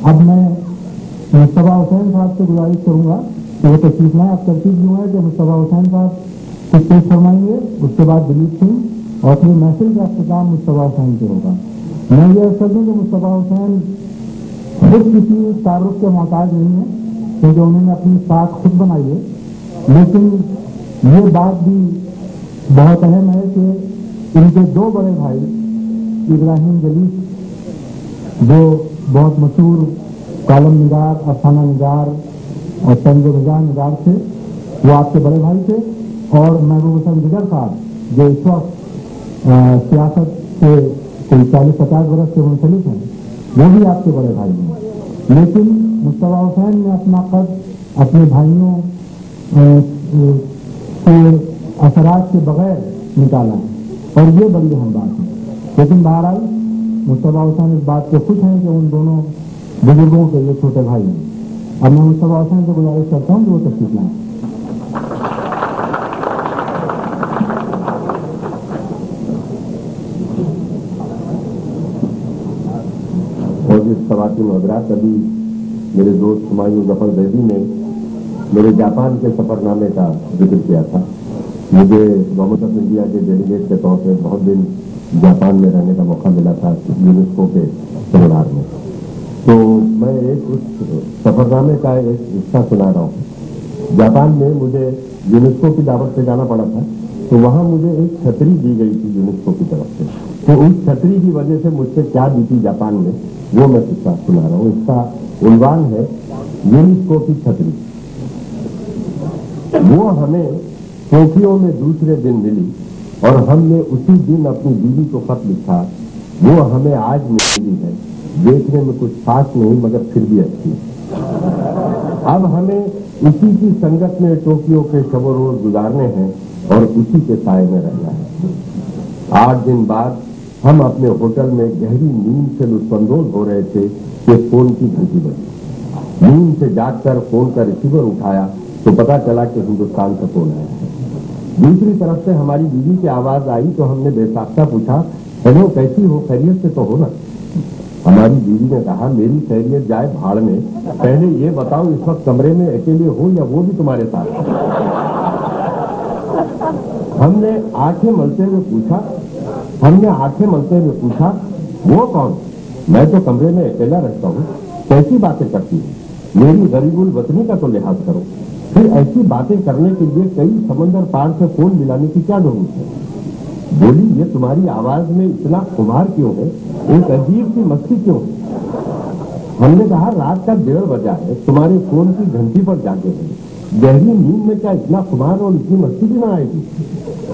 अब मैं मुस्तफा हुसैन साहब से गुजारिश करूंगा कि वो तशरीफ लाएं। आप तरतीब यूँ है कि मुस्तफा हुसैन साहब कुछ पेश फरमाएंगे, उसके बाद दिलीप सिंह और फिर महफिल का अख्तिताम मुस्तफा हुसैन से होगा। मैं ये अर्ज कर दूँ कि मुस्तफा हुसैन खुद किसी तारुफ के मोहताज नहीं है, क्योंकि उन्होंने अपनी साख खुद बनाई है, लेकिन ये बात भी बहुत अहम है कि इनके दो बड़े भाई इब्राहिम जलीस जो बहुत मशहूर कॉलम निगार, अफसाना निगार और तंज मिजाज निगार थे, वो आपके बड़े भाई थे, और महबूब हसन जिगर साहब जो इस वक्त सियासत से कोई 40-50 बरस से मुंसलिक हैं, वो भी आपके बड़े भाई हैं। लेकिन मुस्तफा हुसैन ने अपना कद अपने भाइयों के असरात के बगैर निकाला है, और ये बड़ी अहम बात है। लेकिन बहरहाल मुस्तफा हुसैन इस बात से खुश हैं कि उन दोनों बुजुर्गों के ये छोटे भाई हैं। अब मैं मुस्तफा हुसैन से गुजारिश करता हूँ कि वो तशरीफ लाएं। और इस सवातिन हज़रात, अभी मेरे दोस्त हुमायूं जफर जैदी ने मेरे जापान के सफरनामे का जिक्र किया था। मुझे गवर्नमेंट ऑफ इंडिया के डेलीगेट के तौर पर बहुत दिन जापान में रहने का मौका मिला था यूनेस्को के सेमिनार में। तो मैं एक उस सफरनामे का एक हिस्सा सुना रहा हूँ। जापान में मुझे यूनेस्को की दावत से जाना पड़ा था, तो वहाँ मुझे एक छतरी दी गई थी यूनेस्को की तरफ से। तो उस छतरी की वजह से मुझसे क्या दी थी जापान में, वो मैं किस्सा सुना रहा हूँ। इसका उन्वान है यूनेस्को की छतरी। वो हमें टोक्यो में दूसरे दिन मिली और हमने उसी दिन अपनी बीवी को खत लिखा। वो हमें आज मिली है, देखने में कुछ खास नहीं मगर फिर भी अच्छी। अब हमें उसी की संगत में टोक्यो के शब रोज गुजारने हैं और उसी के साए में रहना है। 8 दिन बाद हम अपने होटल में गहरी नींद से लुत्फानंदोज हो रहे थे कि फोन की घंटी बजी। नींद से जागकर फोन का रिसीवर उठाया तो पता चला कि हिंदुस्तान का फोन आया है। दूसरी तरफ से हमारी बीवी की आवाज आई तो हमने बेसाख्ता पूछा, हेलो कैसी हो, खैरियत से तो हो ना? हमारी बीवी ने कहा, मेरी खैरियत जाए भाड़ में, पहले ये बताओ इस वक्त कमरे में अकेले हो या वो भी तुम्हारे साथ? हमने आंखें मलते हुए पूछा, वो कौन? मैं तो कमरे में अकेला रहता हूँ, कैसी बातें करती है? मेरी गरीबुल वतनी का तो लिहाज करो। फिर ऐसी बातें करने के लिए कई समंदर पार से फोन मिलाने की क्या जरूरत है? बोली, ये तुम्हारी आवाज में इतना खुमार क्यों है, एक अजीब सी मस्ती क्यों है? हमने कहा, रात का 1:30 बजा है, तुम्हारे फोन की घंटी पर जागे हैं, गहरी नींद में क्या इतना खुमार और इतनी मस्ती भी ना आएगी?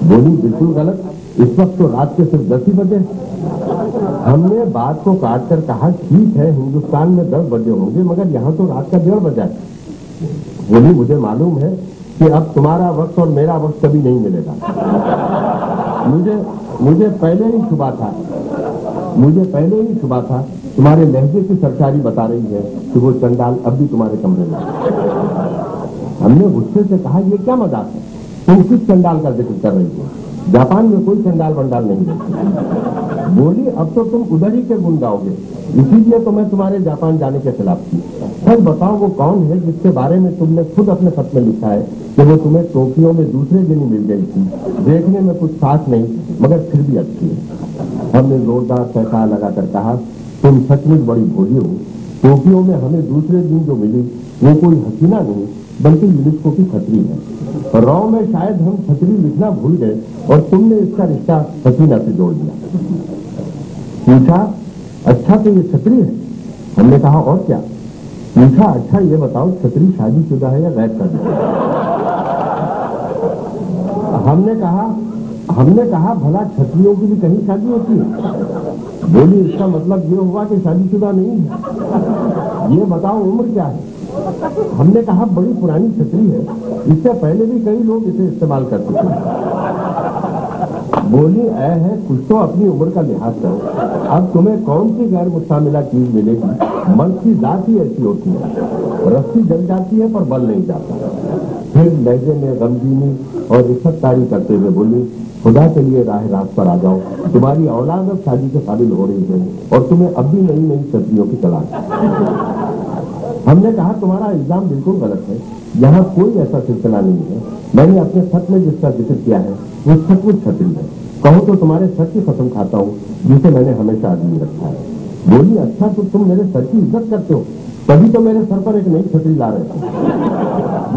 बोली, बिल्कुल गलत, इस वक्त तो रात के सिर्फ 10 ही बजे। हमने बात को काट कर कहा, ठीक है हिंदुस्तान में 10 बजे होंगे मगर यहाँ तो रात का 1:30 बजा है। बोली, मुझे मालूम है कि अब तुम्हारा वक्त और मेरा वक्त कभी नहीं मिलेगा। मुझे पहले ही शुबा था तुम्हारे लहजे की सरकारी बता रही है कि वो चंडाल अब भी तुम्हारे कमरे में। हमने गुस्से से कहा, ये क्या मजाक है, तुम किस चंडाल का जिक्र कर रही हो? जापान में कोई चंडाल बंडाल नहीं रहती। बोली, अब तो तुम उधर ही के गुण गाओगे, इसीलिए तो मैं तुम्हारे जापान जाने के खिलाफ थी। सच बताओ वो कौन है जिसके बारे में तुमने खुद अपने खत में लिखा है कि वो तुम्हें टोक्यो में दूसरे दिन ही मिल गई थी, देखने में कुछ खास नहीं मगर फिर भी अच्छी है? हमने जोरदार सहका लगाकर कहा, तुम सचमुच बड़ी भोली हो। टोक्यो में हमें दूसरे दिन जो मिली वो कोई हसीना नहीं बल्कि यूनेस्को की छतरी है। रॉ में शायद हम छतरी लिखना भूल गए और तुमने इसका रिश्ता हसीना से जोड़ दिया। पूछा, अच्छा तो ये छतरी है? हमने कहा, और क्या? पूछा, अच्छा ये बताओ छतरी शादीशुदा है या गैर शादीशुदा? हमने कहा भला छतरियों की भी कहीं शादी होती है? बोली, इसका मतलब ये हुआ कि शादीशुदा नहीं है। ये बताओ उम्र क्या है? हमने कहा बड़ी पुरानी छतरी है, इससे पहले भी कई लोग इसे इस्तेमाल कर चुके हैं। बोली, ऐ है कुछ तो अपनी उम्र का लिहाज करो। अब तुम्हें कौन सी गैर मुस्तामिला चीज मिलेगी? मर्द की जात ही ऐसी होती है, रस्सी जल जाती है पर बल नहीं जाता। फिर लहजे में गमगीनी और इज्जतदारी करते हुए बोली, खुदा के लिए राह रात पर आ जाओ, तुम्हारी औलाद अब शादी के काबिल हो रही है और तुम्हें अब भी नई नई छतरियों की तलाश है। हमने कहा तुम्हारा इल्जाम बिल्कुल गलत है, यहाँ कोई ऐसा सिलसिला नहीं है। मैंने अपने खत में जिसका जिक्र किया है वो सचमुच छतरी है। कहो तो तुम्हारे सर की कसम खाता हूँ जिसे मैंने हमेशा आदमी रखा है। बोली अच्छा तो तुम मेरे सर की इज्जत करते हो, तभी तो मेरे सर पर एक नई छतरी ला रहे थे।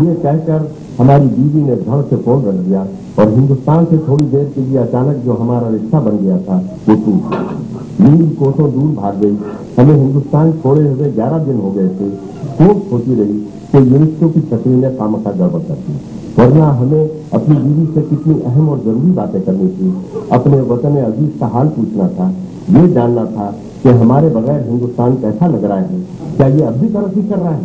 ये कहकर हमारी बीवी ने धड़ से फोन रख दिया और हिंदुस्तान से थोड़ी देर के लिए अचानक जो हमारा रिश्ता बन गया था वो टूट गया। मील कोसों दूर भाग गई। हमें हिंदुस्तान छोड़े हुए 11 दिन हो गए थे। खूब सोची रही कि यूनिस्को की छतरी ने खामखा गड़बड़ कर दी, वरना हमें अपनी बीवी से कितनी अहम और जरूरी बातें करनी थी। अपने वतन अजीज का हाल पूछना था, ये जानना था कि हमारे बगैर हिंदुस्तान कैसा लग रहा है, क्या ये अब भी तरक्की कर रहा है,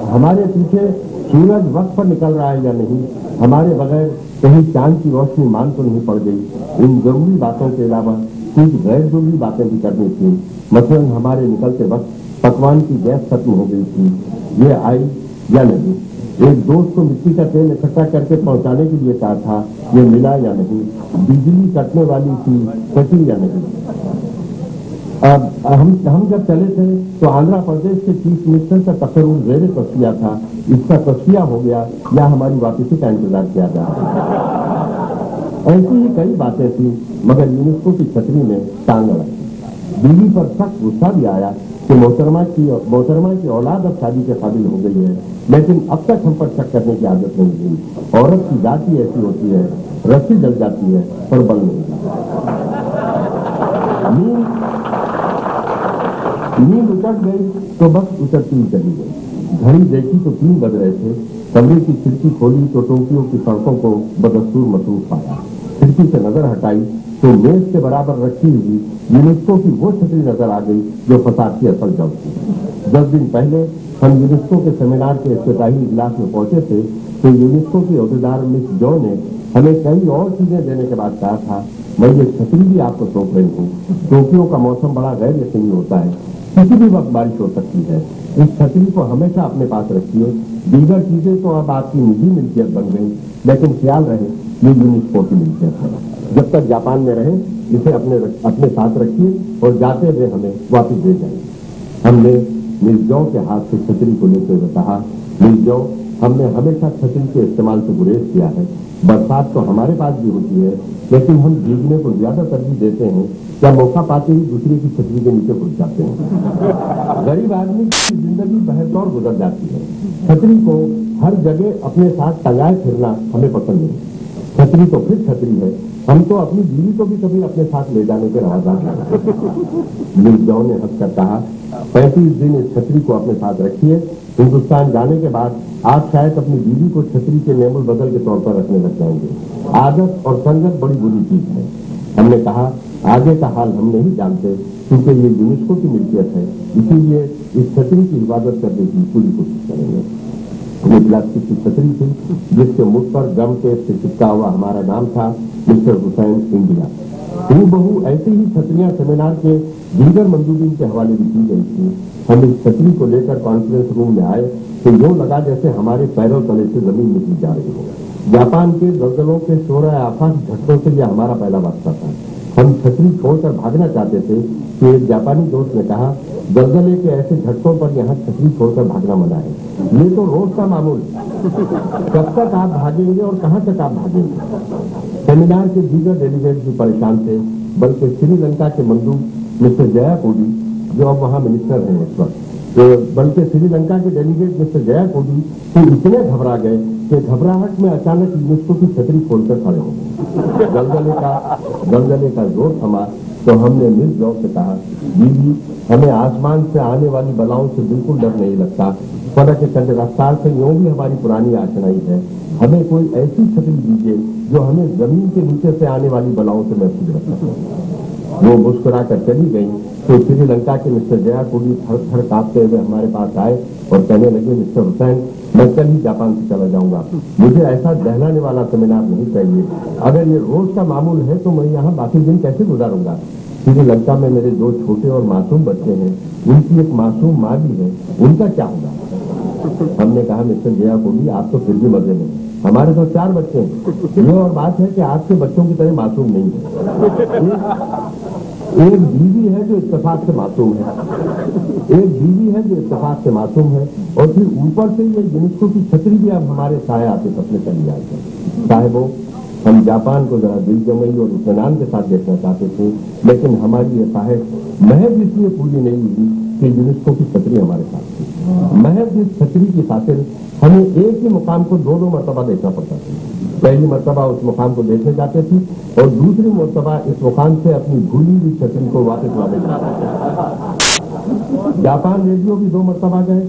हमारे पीछे सूरज वक्त पर निकल रहा है या नहीं, हमारे बगैर कहीं चांद की रोशनी मान तो नहीं पड़ गई। इन जरूरी बातों के अलावा कुछ गैर जरूरी बातें भी करनी थी। मसलन हमारे निकलते वक्त पकवान की गैस खत्म हो गई थी, ये आई या नहीं। एक दोस्त को मिट्टी का तेल इकट्ठा करके पहुंचाने के लिए कहा था, ये मिला या नहीं। बिजली कटने वाली थी, कटी या नहीं। अब हम जब चले थे तो आंध्र प्रदेश के चीफ मिनिस्टर का तकर्रुर ज़ेरे तस्वीया था, इसका तस्वीया हो गया या हमारी वापसी का इंतजार किया जा रहा है। ऐसी ही कई बातें थी, मगर यूनेस्को की छतरी में टांग अड़की। बीवी पर सख्त गुस्सा भी आया कि मोहतरमा की औलाद अब शादी के काबिल हो गई है, लेकिन अब तक हम पर शक करने की आदत नहीं हुई। औरत की जाति ऐसी होती है, रस्सी जल जाती है पर बल नहीं। नींद उतर गई तो बस उतरती ही चली गई। घड़ी देखी तो 3 बज रहे थे। कमरे की खिड़की खोली तो टोक्यो की सड़कों को बदस्तूर मसरूफ पाया। खिड़की से नजर हटाई तो मेज के बराबर रखी हुई यूनेस्को की वो छतरी नजर आ गई जो फसाद की असल जड़ थी। 10 दिन पहले हम यूनेस्को के सेमिनार के इफ्तिताही इजलास में पहुंचे थे तो यूनेस्को की अहदेदार मिस जॉ ने हमें कई और चीजें देने के बाद कहा था, मैं ये छतरी भी आपको सौंप रही हूँ। टोक्यो का मौसम बड़ा गैर यकीनी होता है, किसी भी वक्त बारिश हो सकती है। इस छतरी को हमेशा अपने पास रखिए। दीगर चीजें तो अब आपकी निजी मिल्कियत बन गई, लेकिन ख्याल रहे ये यूनेस्को की मिल्कियत है। जब तक जापान में रहे इसे अपने साथ रखिए और जाते हुए हमें वापस दे जाए। हमने मिस जॉ के हाथ से छतरी को लेते हुए कहा, मिस जॉ, हमने हमेशा छतरी के इस्तेमाल से गुरेज किया है। बरसात तो हमारे पास भी होती है, लेकिन हम भीगने को ज्यादा तरजीह देते हैं या मौका पाते ही दूसरे की छतरी के नीचे घुस जाते हैं। गरीब आदमी की जिंदगी बहतौर गुजर जाती है। छतरी को हर जगह अपने साथ टंगाए फिरना हमें पसंद नहीं। छतरी तो फिर छतरी है, हम तो अपनी बीवी को भी कभी अपने साथ ले जाने के राज़दार हैं। मिस जॉ ने हंसकर कहा, 35 दिन इस छतरी को अपने साथ रखिए। हिंदुस्तान जाने के बाद आप शायद अपनी बीवी को छतरी के नेमुल बदल के तौर पर रखने लग जाएंगे। आदत और संगत बड़ी बुरी चीज है। हमने कहा, आगे का हाल हम नहीं जानते क्योंकि ये यूनेस्को की मिल्कियत है, इसीलिए इस छतरी की हिफाजत करने की पूरी कोशिश करेंगे। ये प्लास्टिक की छतरी थी जिसके मुख पर गम के से चिपका हुआ हमारा नाम था, मिस्टर हुसैन इंडिया। हूबहू ऐसी ही छतरियां सेमिनार के दीगर मंदूबीन के हवाले भी की गई थी। हम इस छतरी को लेकर कॉन्फ्रेंस रूम में आए तो यूं लगा जैसे हमारे पैरों तले से जमीन निकली जा रही हो। जापान के दलदलों के शोर आफाक झटकों से यह हमारा पहला वास्ता था। हम छतरी छोड़कर भागना चाहते थे कि एक जापानी दोस्त ने कहा, दलदले के ऐसे झटकों पर यहाँ छतरी छोड़कर भागना मना है, ये तो रोज का मामूल। कब तक आप भागेंगे और कहाँ तक आप भागेंगे। सेमिनार के दीगर डेलीगेट भी परेशान थे, बल्कि श्रीलंका के मंदूब मिस्टर जयाकोडी जो अब वहाँ मिनिस्टर हैं इस वक्त, बल्कि श्रीलंका के डेलीगेट मिस्टर जयाकोडी तो इतने घबरा गए कि घबराहट में अचानक यूनेस्को की छतरी खोलकर खड़े हो गए। दलदले का जोर थमा तो हमने मिस जॉ से कहा, दीदी, हमें आसमान से आने वाली बलाओं से बिल्कुल डर नहीं लगता। फर्क के चंद रफ्तार से यूं भी हमारी पुरानी आशनाई है। हमें कोई ऐसी छतरी दीजिए जो हमें जमीन के नीचे से आने वाली बलाओं से महफूज रख सके। वो मुस्कुरा कर चली गई तो श्रीलंका के मिस्टर जयाकोडी थर कांपते हुए हमारे पास आए और कहने लगे, मिस्टर हुसैन, मैं कल ही जापान से चला जाऊंगा। मुझे ऐसा दहलाने वाला सेमिनार नहीं चाहिए। अगर ये रोज का मामूल है तो मैं यहाँ बाकी दिन कैसे गुजारूंगा। श्रीलंका में मेरे 2 छोटे और मासूम बच्चे हैं, उनकी एक मासूम माँ भी है, उनका क्या होगा। हमने कहा, मिस्टर जयाकोडी, आप तो फिर भी मजे में, हमारे तो 4 बच्चे हैं। ये और बात है कि आज के बच्चों की तरह मासूम नहीं है। एक बीवी है जो इत्तेफाक से मासूम है, एक बीवी है जो इत्तेफाक से मासूम है, और फिर ऊपर से ये यूनेस्को की छतरी भी अब हमारे साए आते सपने चली आई है। साहिबों, हम जापान को जरा दिल जमई और इत्मीनान के साथ देखना चाहते थे, लेकिन हमारी ये साहब महज इसलिए पूरी नहीं हुई कि यूनेस्को की छतरी हमारे साथ थी। महज इस छतरी की खातिर हमें एक ही मुकाम को 2-2 मरतबा देखना पड़ता था। पहली मरतबा उस मुकाम को देखने जाते थे और दूसरी मरतबा इस मुकाम से अपनी भूली हुई छतरी को वापस लाने जाते थे। जापान रेडियो भी 2 मरतबा गए,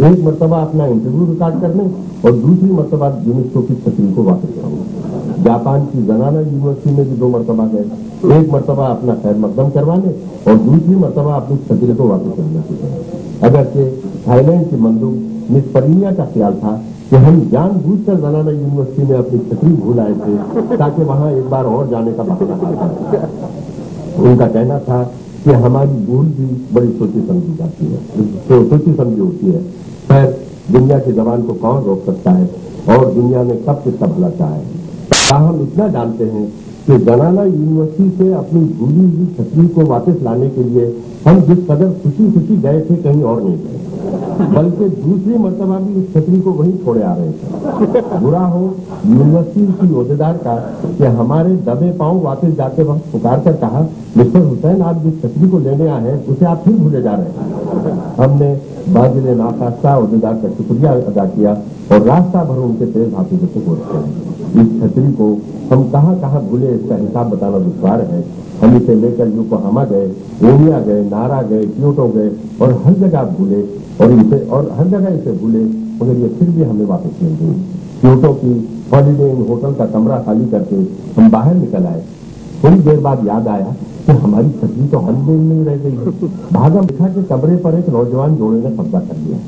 एक मरतबा अपना इंटरव्यू रिकॉर्ड करने और दूसरी मरतबा यूनेस्को की छतरी को वापस लाने। जापान की जनाना यूनिवर्सिटी में भी 2 मरतबा गए, एक मरतबा अपना खैर मकदम करवाने और दूसरी मरतबा अपनी छतरी को वापस लाने के लिए। अगरचे थाईलैंड की मंदूब मिस परिनिया का ख्याल था कि हम जानबूझकर जनाना यूनिवर्सिटी में अपनी छतरी भूल आए थे ताकि वहां एक बार और जाने का बहाना मिले। उनका कहना था कि हमारी भूल भी बड़ी सोची समझी जाती है, तो सोची समझी होती है। खैर, दुनिया की जबान को कौन रोक सकता है और दुनिया में कब किसका भला चाहे। हम इतना जानते हैं कि जनाना यूनिवर्सिटी से अपनी भूली हुई छतरी को वापस लाने के लिए हम जिस कदर खुशी खुशी गए थे कहीं और नहीं गए, बल्कि दूसरी मर्तबा भी इस छतरी को वहीं छोड़े आ रहे थे। बुरा हो यूनिवर्सिटी की ओहदेदार का कि हमारे दबे पांव वापस जाते वक्त पुकार कर कहा, मिस्टर हुसैन, आप जिस छतरी को लेने आए हैं उसे आप फिर भूले जा रहे हैं। हमने बाजिले नाखास्ता ओहदेदार का शुक्रिया अदा किया और रास्ता भर उनके तेज हाथों से किया। इस छतरी को हम कहाँ भूले इसका हिसाब बताना दुश्वार है। हम इसे लेकर योकोहामा गए, ओमिया गए, नारा गए, क्योटो गए और हर जगह भूले और हर जगह इसे भूले, मगर ये फिर भी हमें वापस मिल गई। क्योटो की हॉलीडे इन होटल का कमरा खाली करके हम बाहर निकल आए। थोड़ी देर बाद याद आया कि हमारी छतरी तो हॉलीडे में ही रह गई है। भागा देखा कि कमरे पर एक नौजवान जोड़े ने कब्जा कर लिया।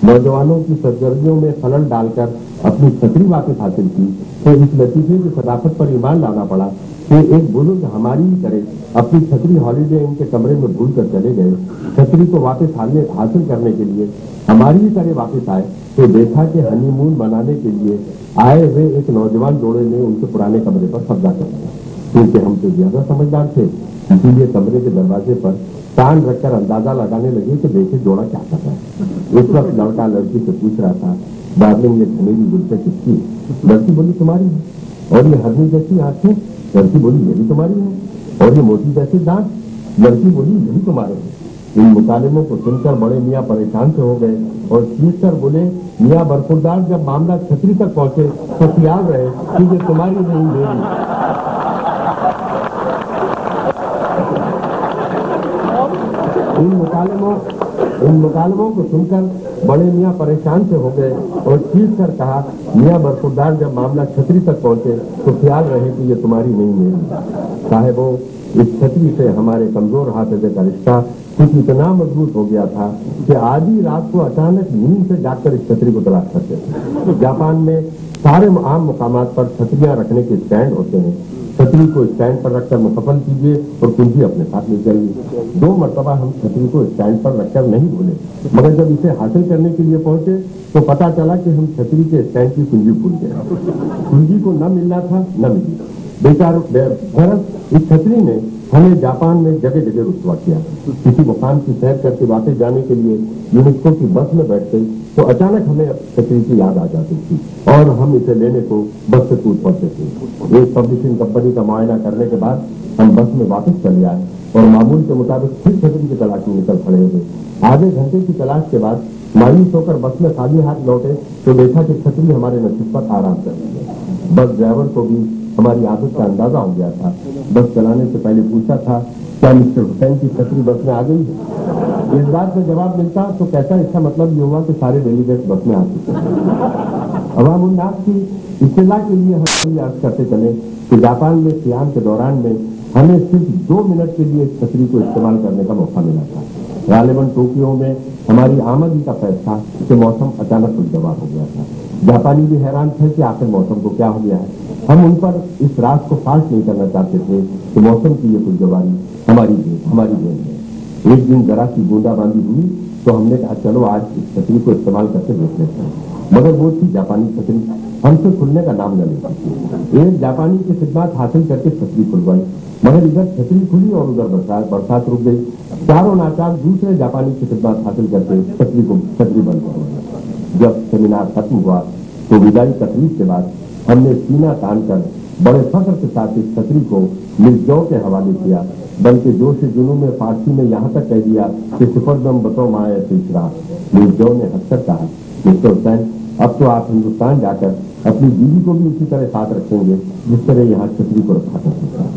नौजवानों की सरगर्मियों में खलल डालकर अपनी छतरी वापस हासिल की, तो इस लतीफे की सदाकत पर ईमान लाना पड़ा कि एक बुजुर्ग हमारी ही करे अपनी छतरी हॉलीडे इन के कमरे में भूल कर चले गए। छतरी को वापस हासिल करने के लिए हमारी ही तरह वापस आए तो देखा कि हनीमून मनाने के लिए आए हुए एक नौजवान जोड़े ने उनके पुराने कमरे पर कब्जा कर लिया। क्योंकि हम तो ज्यादा समझदार थे, इसीलिए कमरे के दरवाजे पर कान रखकर अंदाजा लगाने लगे कि देखे जोड़ा क्या कर रहा है। उस वक्त लड़का लड़की से पूछ रहा था, डार्लिंग, ये घनेरी गुलसे किसकी? लड़की बोली तुम्हारी है। और ये हरनी जैसी आंखें? लड़की बोली ये भी तुम्हारी है। और ये मोती जैसे दांत? लड़की बोली ये भी तुम्हारे हैं। इन मुकालमों को सुनकर बड़े मियाँ परेशान से हो गए और चीख कर बोले, मियाँ बरखुरदार, जब मामला छतरी तक पहुंचे तो ख्याल रहे कि ये तुम्हारी नहीं मेरी। इन मुकालमों को सुनकर बड़े मियाँ परेशान से हो गए और चीख कर कहा, मियाँ बरखुरदार, जब मामला छतरी तक पहुंचे तो ख्याल रहे कि ये तुम्हारी नहीं मेरी। साहिबों, इस छतरी से हमारे कमजोर हाफिजे का रिश्ता कुछ इतना मजबूत हो गया था कि आधी रात को अचानक नींद से जागकर इस छतरी को तलाश करते थे। जापान में सारे आम मुकामात पर छतरियां रखने के स्टैंड होते हैं। छतरी को स्टैंड पर रखकर मुकम्मल कीजिए और कुंजी अपने साथ ले जाइए। 2 मरतबा हम छतरी को स्टैंड पर रखकर नहीं भूले, मगर जब इसे हासिल करने के लिए पहुंचे तो पता चला कि हम छतरी के स्टैंड की कुंजी भूल गए। कुंजी को न मिलना था, न मिली। बेचारों इस छतरी ने हमें जापान में जगह जगह रुसवा किया। किसी मुकाम की सैर करके वापस जाने के लिए यूनेस्को की बस में बैठते तो अचानक हमें छतरी की याद आ जाती थी और हम इसे लेने को बस से कूद पड़ते थे। एक पब्लिशिंग कंपनी का मुआयना करने के बाद हम बस में वापस चले आए और मामूल के मुताबिक फिर छतरी की तलाश में निकल खड़े हुए। आधे घंटे की तलाश के बाद मायूस होकर बस में खाली हाथ लौटे तो देखा कि छतरी हमारे नसीब पर आराम कर रही है। बस ड्राइवर को भी हमारी आदत का अंदाजा हो गया था। बस चलाने से पहले पूछा था, क्या मिस्टर हुसैन की छतरी बस में आ गई है? इस बात का जवाब मिलता तो कैसा, इसका मतलब ये हुआ कि सारे डेलीगेट्स बस में आ चुके हैं। अवाम उन्नास की इत्तला के लिए हम अर्ज करते चले कि जापान में सियाम के दौरान में हमें सिर्फ 2 मिनट के लिए इस छतरी को इस्तेमाल करने का मौका मिला था। गालिबन टोक्यो में हमारी आमदी का फैसला कि मौसम अचानक खुशगवार हो गया था। जापानी भी हैरान थे कि आखिर मौसम को क्या हो गया है। हम उन पर इस रात को फाश नहीं करना चाहते थे कि मौसम की ये खुशगवारी हमारी देन है। एक दिन जरा सी बूंदाबांदी हुई तो हमने कहा, चलो आज इस छतरी को इस्तेमाल करके देख लेते हैं। मगर वो थी जापानी छतरी, हमसे खुलने का नाम न लेती। एक जापानी की खिदमत हासिल करके छतरी खुलवाई, मगर इधर छतरी खुली और उधर बरसात रुक गई। चारों नाचार दूसरे जापानी की खिदमत हासिल करके छतरी बंद कर दी। जब सेमिनार खत्म हुआ तो विदाई तकलीफ के बाद हमने सीना तानकर बड़े फख्र के साथ इस छतरी को मिर्जौ के हवाले किया, बल्कि जोश जुनू में फारसी में यहाँ तक कह दिया कि सिफरदम बतो माए तीसरा। मिर्जौ ने हंसकर कहा, मिस्टर हुसैन, अब तो आप हिंदुस्तान जाकर अपनी बीवी को भी उसी तरह साथ रखेंगे जिस तरह यहाँ छतरी को रखा करते हैं।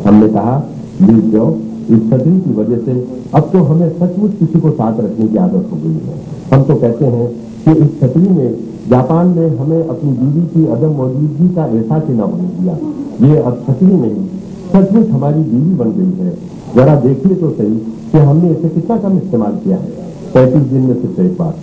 हमने कहा, मिर्जौ, इस छतरी की वजह से अब तो हमें सचमुच किसी को साथ रखने की आदत हो गई है। हम तो कहते हैं कि इस छतरी में जापान में हमें अपनी बीवी की अदम मौजूदगी का एहसास ही न होने दिया। ये अब छतरी नहीं, सचमुच हमारी बीवी बन गई है। जरा देखिए तो सही कि हमने इसे कितना कम इस्तेमाल किया है। 35 दिन में सिर्फ एक बार।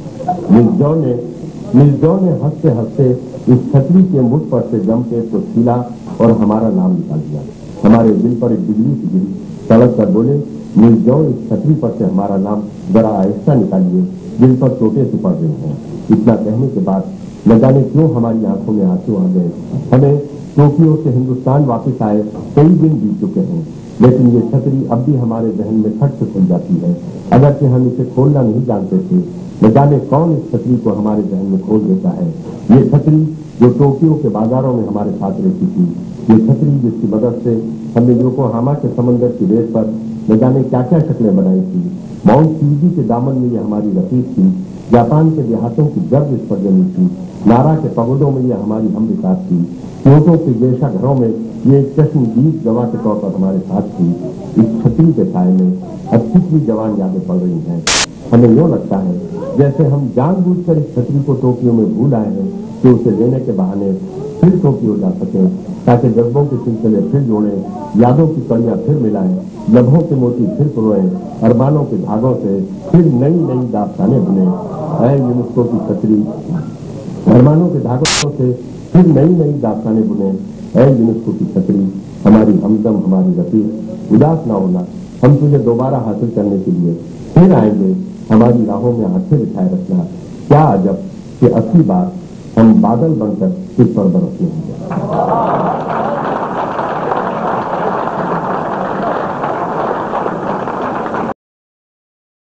मिर्जौ ने हंसते हंसते इस छतरी के मुठ पर से गम के तो छीला और हमारा नाम निकाल दिया। हमारे दिल पर एक बिजली सी गिरी, तड़क कर बोले, मिर्जौ, इस छतरी पर से हमारा नाम जरा आहिस्ता निकालिए, दिल पर चोटें सी पड़ रही हैं। इतना कहने के बाद न जाने क्यों हमारी आंखों में आंसू आ गए। हमें टोक्यो से हिंदुस्तान वापस आए कई दिन बीत चुके हैं, लेकिन ये छतरी अब भी हमारे जहन में खट से खुल जाती है। अगरचे हम इसे खोलना नहीं जानते थे, न जाने कौन इस छतरी को हमारे जहन में खोल देता है। ये छतरी जो टोक्यो के बाजारों में हमारे साथ रहती थी, ये छतरी जिसकी मदद से हमने योकोहामा के समंदर की रेत पर न जाने क्या क्या शक्लें बनाई थी। माउंट फ्यूजी के दामन में ये हमारी रफीक थी, जापान के देहातों की गर्द इस पर जमी थी, नारा के पगोडों में ये हमारी हमरिसात थी, क्योटो के गेशा घरों में ये एक चश्मदीद गवाह के तौर पर हमारे साथ थी। इस छतरी के साए में अब कितनी जवान यादें पड़ रही हैं। हमें यूँ लगता है जैसे हम जानबूझकर इस छतरी को टोक्यो में भूल आए हैं कि उसे लेने के बहाने फिर टोक्यो जा सकें, ताकि जज्बों के सिलसिले फिर जोड़ें, यादों की कड़ियां फिर मिलाएं, लम्हों के मोती फिर पुरोएं, अरमानों के धागों से फिर नई नई दास्तानें बुने। ऐ यूनेस्को की छतरी, अरमानों के धागों से फिर नई नई दास्तानें बुने। ऐ यूनेस्को की छतरी, हमारी हमदम, हमारी रफीक, उदास ना होना, हम तुझे दोबारा हासिल करने के लिए फिर आएंगे, हमारी राहों में आंखें बिछाए रखना। क्या अजब कि असली बात हम बादल बनकर सिर पर बरसने हैं।